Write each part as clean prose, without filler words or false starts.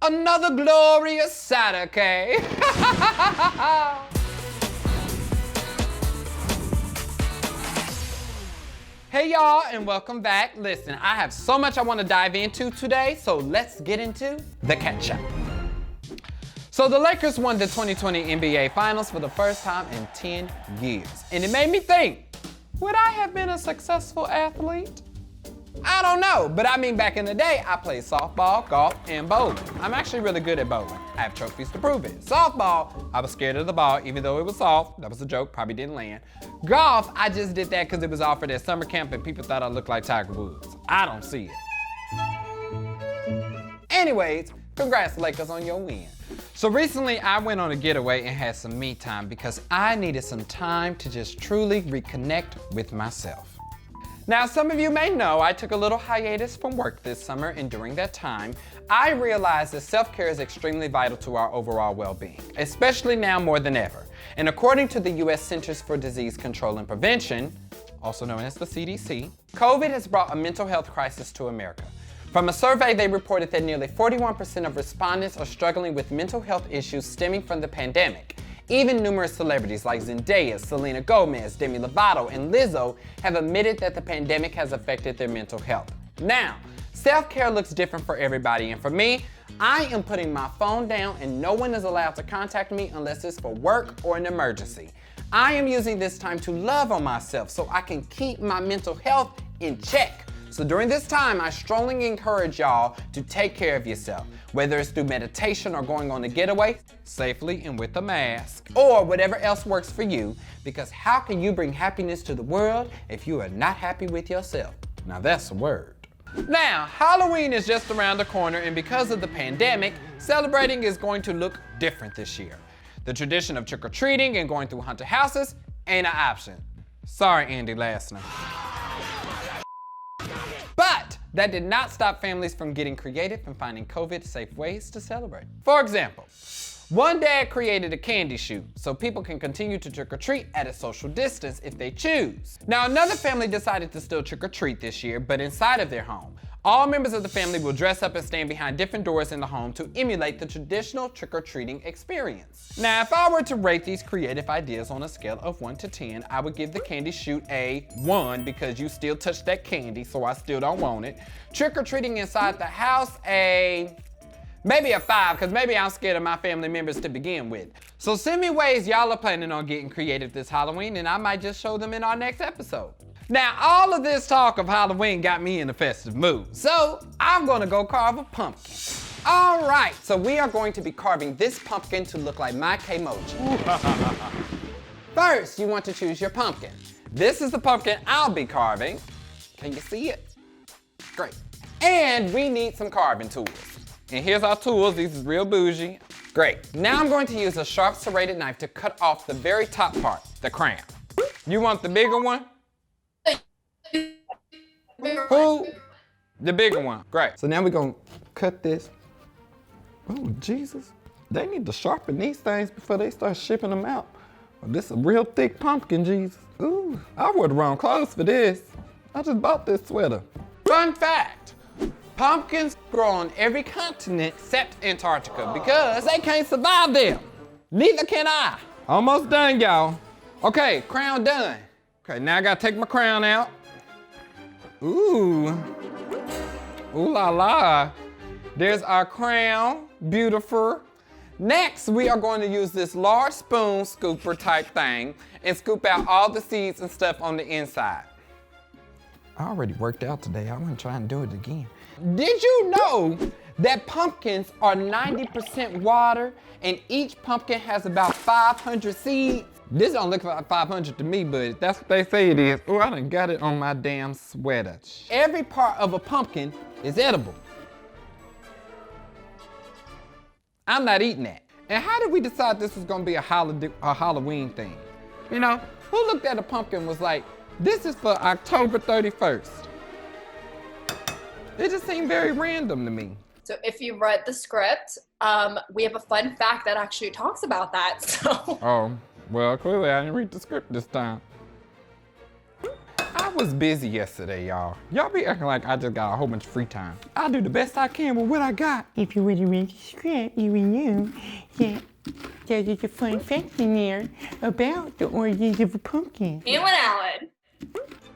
Another glorious Saturday. Hey y'all, and welcome back. Listen, I have so much I want to dive into today, so let's get into the catch-up. So the Lakers won the 2020 NBA Finals for the first time in 10 years. And it made me think, would I have been a successful athlete? I don't know, but I mean, back in the day, I played softball, golf, and bowling. I'm actually really good at bowling. I have trophies to prove it. Softball, I was scared of the ball, even though it was soft. That was a joke, probably didn't land. Golf, I just did that because it was offered at summer camp and people thought I looked like Tiger Woods. I don't see it. Anyways, congrats Lakers on your win. So recently I went on a getaway and had some me time because I needed some time to just truly reconnect with myself. Now, some of you may know I took a little hiatus from work this summer, and during that time, I realized that self-care is extremely vital to our overall well-being, especially now more than ever. And according to the U.S. Centers for Disease Control and Prevention, also known as the CDC, COVID has brought a mental health crisis to America. From a survey, they reported that nearly 41% of respondents are struggling with mental health issues stemming from the pandemic. Even numerous celebrities like Zendaya, Selena Gomez, Demi Lovato, and Lizzo have admitted that the pandemic has affected their mental health. Now, self-care looks different for everybody, and for me, I am putting my phone down and no one is allowed to contact me unless it's for work or an emergency. I am using this time to love on myself so I can keep my mental health in check. So during this time, I strongly encourage y'all to take care of yourself, whether it's through meditation or going on a getaway, safely and with a mask, or whatever else works for you, because how can you bring happiness to the world if you are not happy with yourself? Now that's a word. Now, Halloween is just around the corner, and because of the pandemic, celebrating is going to look different this year. The tradition of trick-or-treating and going through haunted houses ain't an option. Sorry, Andy Lassner. But that did not stop families from getting creative and finding COVID-safe ways to celebrate. For example, one dad created a candy chute so people can continue to trick-or-treat at a social distance if they choose. Now, another family decided to still trick-or-treat this year, but inside of their home. All members of the family will dress up and stand behind different doors in the home to emulate the traditional trick-or-treating experience. Now, if I were to rate these creative ideas on a scale of 1 to 10, I would give the candy chute a 1 because you still touch that candy, so I still don't want it. Trick-or-treating inside the house, maybe a 5, because maybe I'm scared of my family members to begin with. So send me ways y'all are planning on getting creative this Halloween, and I might just show them in our next episode. Now, all of this talk of Halloween got me in a festive mood, so I'm gonna go carve a pumpkin. All right, so we are going to be carving this pumpkin to look like my K-moji. First, you want to choose your pumpkin. This is the pumpkin I'll be carving. Can you see it? Great. And we need some carving tools. And here's our tools. These is real bougie. Great. Now I'm going to use a sharp serrated knife to cut off the very top part, the crown. You want the bigger one? Who? The bigger one. Great. So now we're gonna cut this. Oh, Jesus. They need to sharpen these things before they start shipping them out. Oh, this is a real thick pumpkin, Jesus. Ooh, I wore the wrong clothes for this. I just bought this sweater. Fun fact. Pumpkins grow on every continent except Antarctica because they can't survive there. Neither can I. Almost done, y'all. Okay, crown done. Okay, now I gotta take my crown out. Ooh. Ooh la la. There's our crown. Beautiful. Next, we are going to use this large spoon scooper type thing and scoop out all the seeds and stuff on the inside. I already worked out today. I want to try and do it again. Did you know that pumpkins are 90% water and each pumpkin has about 500 seeds? This don't look like 500 to me, but that's what they say it is. Oh, I done got it on my damn sweater. Every part of a pumpkin is edible. I'm not eating that. And how did we decide this was gonna be a Halloween thing? You know, who looked at a pumpkin and was like, this is for October 31st? It just seemed very random to me. So if you read the script, we have a fun fact that actually talks about that, so. Oh, well, clearly I didn't read the script this time. I was busy yesterday, y'all. Y'all be acting like I just got a whole bunch of free time. I do the best I can with what I got. If you would have read the script, you would know that there's a fun fact in there about the origins of a pumpkin. Kalen.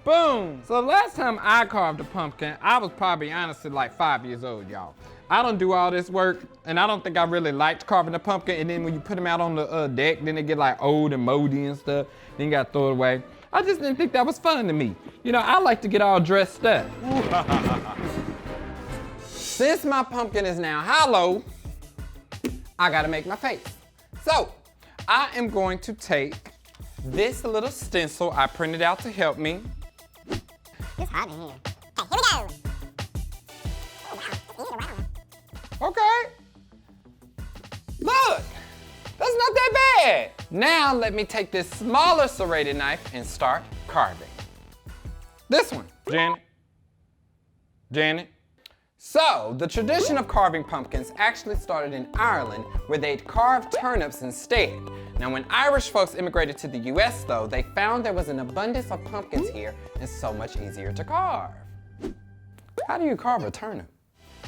Boom! So the last time I carved a pumpkin, I was probably honestly like 5 years old, y'all. I don't do all this work, and I don't think I really liked carving a pumpkin, and then when you put them out on the deck, then they get like old and moldy and stuff, then you gotta throw it away. I just didn't think that was fun to me. You know, I like to get all dressed up. Since my pumpkin is now hollow, I gotta make my face. So, I am going to take this little stencil I printed out to help me. It's hot in here. Okay, here we go. Okay. Look, that's not that bad. Now let me take this smaller serrated knife and start carving. This one, Janet. Janet. So, the tradition of carving pumpkins actually started in Ireland, where they'd carve turnips instead. Now, when Irish folks immigrated to the US though, they found there was an abundance of pumpkins here and so much easier to carve. How do you carve a turnip?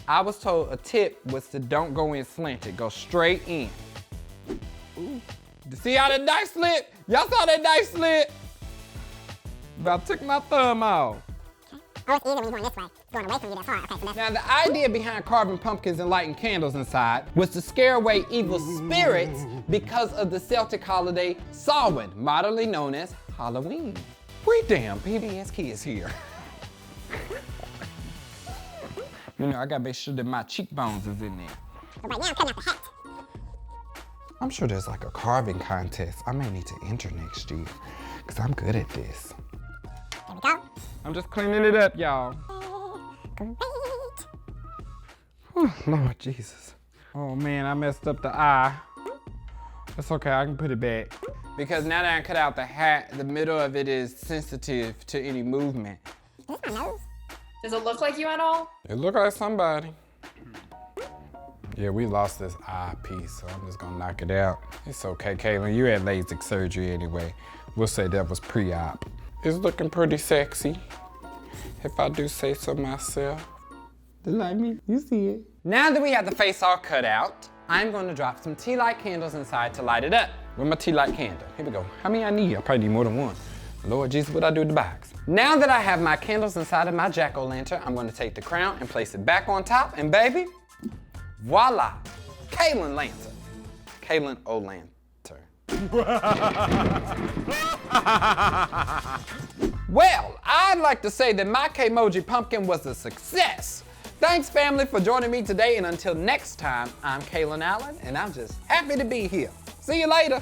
I was told a tip was to don't go in slanted, go straight in. Ooh. See how that knife slid? Y'all saw that knife slid? About took my thumb off. Oh, it's easier when you're going this way. It's going away from you that far. Okay, so that's... Now the idea behind carving pumpkins and lighting candles inside was to scare away evil spirits because of the Celtic holiday Samhain, modernly known as Halloween. We damn PBS kids here. You know, I gotta make sure that my cheekbones is in there. But right now, I'm cutting out the hat. I'm sure there's like a carving contest. I may need to enter next year, because I'm good at this. Here we go. I'm just cleaning it up, y'all. Great. Oh, Lord Jesus. Oh man, I messed up the eye. That's okay, I can put it back. Because now that I cut out the hat, the middle of it is sensitive to any movement. Is this my nose? Does it look like you at all? It look like somebody. Yeah, we lost this eye piece, so I'm just gonna knock it out. It's okay, Kalen, you had LASIK surgery anyway. We'll say that was pre-op. It's looking pretty sexy, if I do say so myself. Like me, you see it. Now that we have the face all cut out, I'm gonna drop some tea light candles inside to light it up. With my tea light candle, here we go. How many I need? I probably need more than one. Lord Jesus, what I do with the box? Now that I have my candles inside of my jack-o'-lantern, I'm gonna take the crown and place it back on top, and baby, voila, Kalen lantern. Kalen O-lantern. Well, I'd like to say that my K-Moji pumpkin was a success. Thanks, family, for joining me today, and until next time, I'm Kalen Allen, and I'm just happy to be here. See you later.